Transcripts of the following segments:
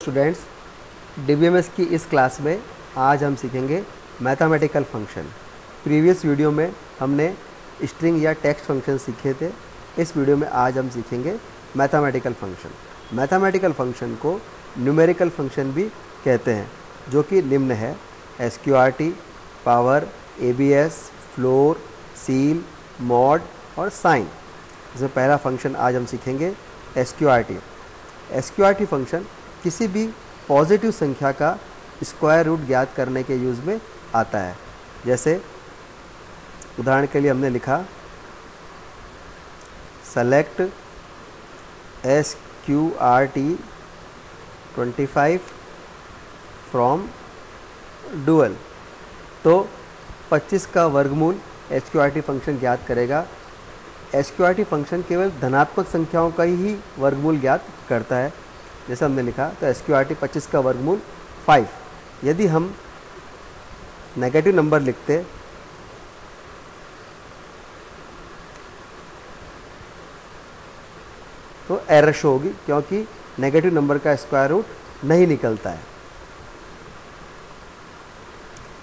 Students, DBMS की इस class में आज हम सीखेंगे मैथमेटिकल फंक्शन। प्रीवियस वीडियो में हमने स्ट्रिंग या टेक्स्ट फंक्शन सीखे थे। इस वीडियो में आज हम सीखेंगे मैथमेटिकल फंक्शन। मैथमेटिकल फंक्शन को न्यूमेरिकल फंक्शन भी कहते हैं, जो कि निम्न है: SQRT, power, ABS, floor, seal, mod और साइन। इसमें पहला फंक्शन आज हम सीखेंगे SQRT। SQRT फंक्शन किसी भी पॉजिटिव संख्या का स्क्वायर रूट ज्ञात करने के यूज़ में आता है। जैसे उदाहरण के लिए हमने लिखा सेलेक्ट SQRT 25 फ्रॉम डुअल, तो 25 का वर्गमूल SQRT फंक्शन ज्ञात करेगा। SQRT फंक्शन केवल धनात्मक संख्याओं का ही वर्गमूल ज्ञात करता है। जैसे हमने लिखा तो SQRT 25 का वर्गमूल 5। यदि हम नेगेटिव नंबर लिखते तो एरर शो होगी, क्योंकि नेगेटिव नंबर का स्क्वायर रूट नहीं निकलता है।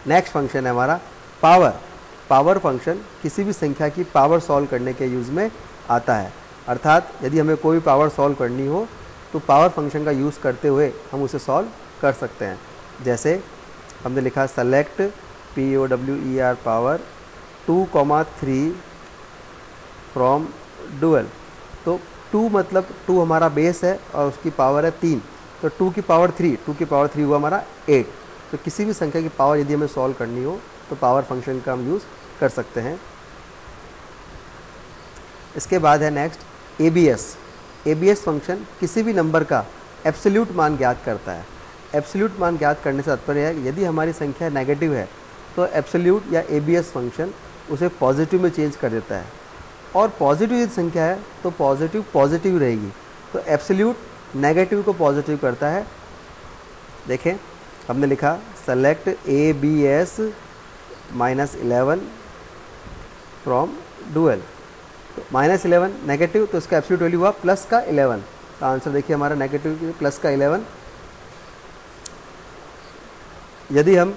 नेक्स्ट फंक्शन है हमारा पावर। पावर फंक्शन किसी भी संख्या की पावर सॉल्व करने के यूज़ में आता है। अर्थात यदि हमें कोई पावर सॉल्व करनी हो तो पावर फंक्शन का यूज़ करते हुए हम उसे सॉल्व कर सकते हैं। जैसे हमने लिखा select POWER power 2,3 from dual, तो 2 मतलब 2 हमारा बेस है और उसकी पावर है 3, तो 2 की पावर 3 हुआ हमारा 8। तो किसी भी संख्या की पावर यदि हमें सॉल्व करनी हो तो पावर फंक्शन का हम यूज़ कर सकते हैं। इसके बाद है नेक्स्ट ABS। ABS फंक्शन किसी भी नंबर का एब्सोल्यूट मान ज्ञात करता है। एब्सोल्यूट मान ज्ञात करने से तात्पर्य है यदि हमारी संख्या नेगेटिव है तो एब्सोल्यूट या ABS फंक्शन उसे पॉजिटिव में चेंज कर देता है, और पॉजिटिव यदि संख्या है तो पॉजिटिव रहेगी। तो एब्सोल्यूट नेगेटिव को पॉजिटिव करता है। देखें हमने लिखा सेलेक्ट ABS -11 फ्रॉम डुअल, तो -11 नेगेटिव, तो इसका एब्सोल्यूट वैल्यू हुआ प्लस का 11। तो आंसर देखिए हमारा नेगेटिव प्लस का 11। यदि हम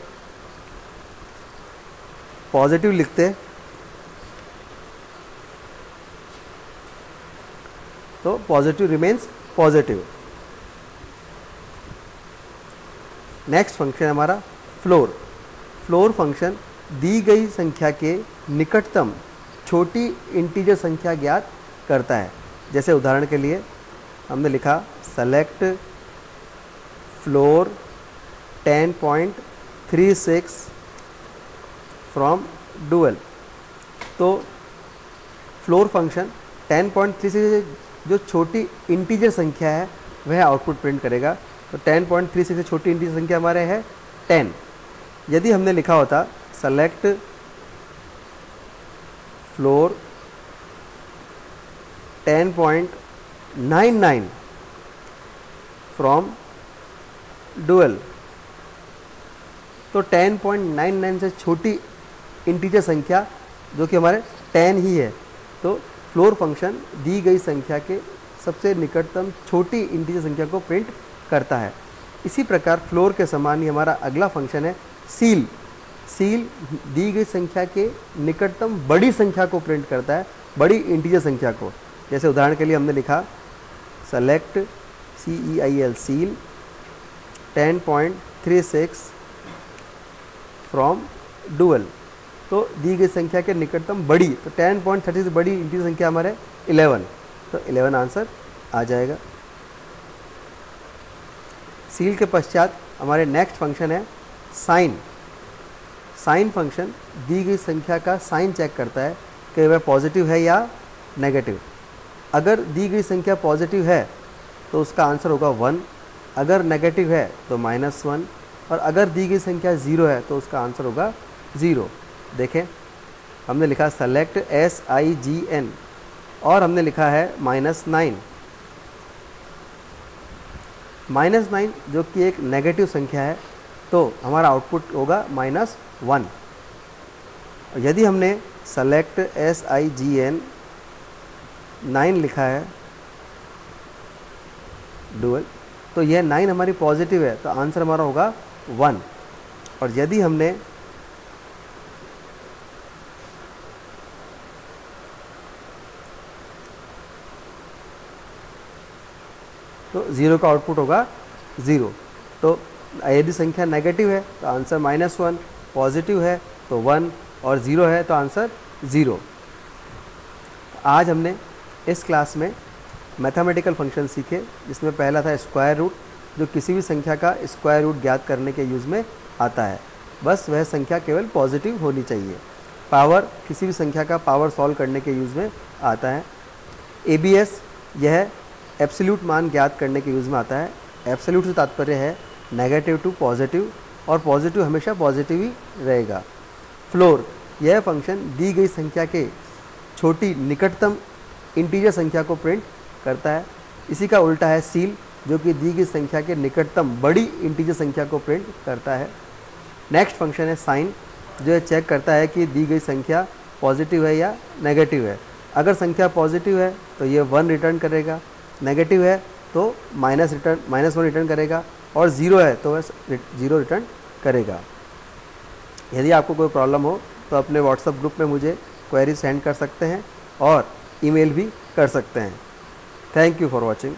पॉजिटिव लिखते तो positive remains positive. Next function है हमारा फ्लोर। फ्लोर फंक्शन दी गई संख्या के निकटतम छोटी इंटीजर संख्या ज्ञात करता है। जैसे उदाहरण के लिए हमने लिखा सेलेक्ट फ्लोर 10.36 फ्रॉम डुअल, तो फ्लोर फंक्शन 10.36 जो छोटी इंटीजर संख्या है वह आउटपुट प्रिंट करेगा। तो 10.36 से छोटी इंटीजर संख्या हमारे है 10। यदि हमने लिखा होता सेलेक्ट फ्लोर 10.99 फ्रॉम डुअल, तो 10.99 से छोटी इंटीजर संख्या जो कि हमारे 10 ही है, तो फ्लोर फंक्शन दी गई संख्या के सबसे निकटतम छोटी इंटीजर संख्या को प्रिंट करता है। इसी प्रकार फ्लोर के समान ही हमारा अगला फंक्शन है सील। सील दी गई संख्या के निकटतम बड़ी संख्या को प्रिंट करता है, बड़ी इंटीजर संख्या को। जैसे उदाहरण के लिए हमने लिखा select CEIL seal 10.36 from dual, तो दी गई संख्या के निकटतम बड़ी, तो 10.36 से बड़ी इंटीजर संख्या हमारे 11, तो 11 आंसर आ जाएगा। सील के पश्चात हमारे नेक्स्ट फंक्शन है साइन। साइन फंक्शन दी गई संख्या का साइन चेक करता है कि वह पॉजिटिव है या नेगेटिव। अगर दी गई संख्या पॉजिटिव है तो उसका आंसर होगा 1, अगर नेगेटिव है तो -1, और अगर दी गई संख्या 0 है तो उसका आंसर होगा 0। देखें हमने लिखा सेलेक्ट SIGN और हमने लिखा है -9। -9 जो कि एक नेगेटिव संख्या है, तो हमारा आउटपुट होगा -1। यदि हमने सेलेक्ट SIGN 9 लिखा है डुअल, तो यह 9 हमारी पॉजिटिव है, तो आंसर हमारा होगा 1। और यदि हमने तो 0 का आउटपुट होगा 0। तो यदि संख्या नेगेटिव है तो आंसर -1, पॉजिटिव है तो 1 और 0 है तो आंसर 0। आज हमने इस क्लास में मैथमेटिकल फंक्शन सीखे, जिसमें पहला था स्क्वायर रूट, जो किसी भी संख्या का स्क्वायर रूट ज्ञात करने के यूज़ में आता है। बस वह संख्या केवल पॉजिटिव होनी चाहिए। पावर, किसी भी संख्या का पावर सॉल्व करने के यूज़ में आता है। ABS, यह एब्सोल्यूट मान ज्ञात करने के यूज़ में आता है। एब्सोल्यूट से तात्पर्य है नेगेटिव टू पॉजिटिव, और पॉजिटिव हमेशा पॉजिटिव ही रहेगा। फ्लोर, यह फंक्शन दी गई संख्या के छोटी निकटतम इंटीजर संख्या को प्रिंट करता है। इसी का उल्टा है सील, जो कि दी गई संख्या के निकटतम बड़ी इंटीजर संख्या को प्रिंट करता है। नेक्स्ट फंक्शन है साइन, जो ये चेक करता है कि दी गई संख्या पॉजिटिव है या नेगेटिव है। अगर संख्या पॉजिटिव है तो ये 1 रिटर्न करेगा, नेगेटिव है तो -1 रिटर्न करेगा, और 0 है तो वह 0 रिटर्न करेगा। यदि आपको कोई प्रॉब्लम हो तो अपने व्हाट्सएप ग्रुप में मुझे क्वेरी सेंड कर सकते हैं और ईमेल भी कर सकते हैं। Thank you for watching.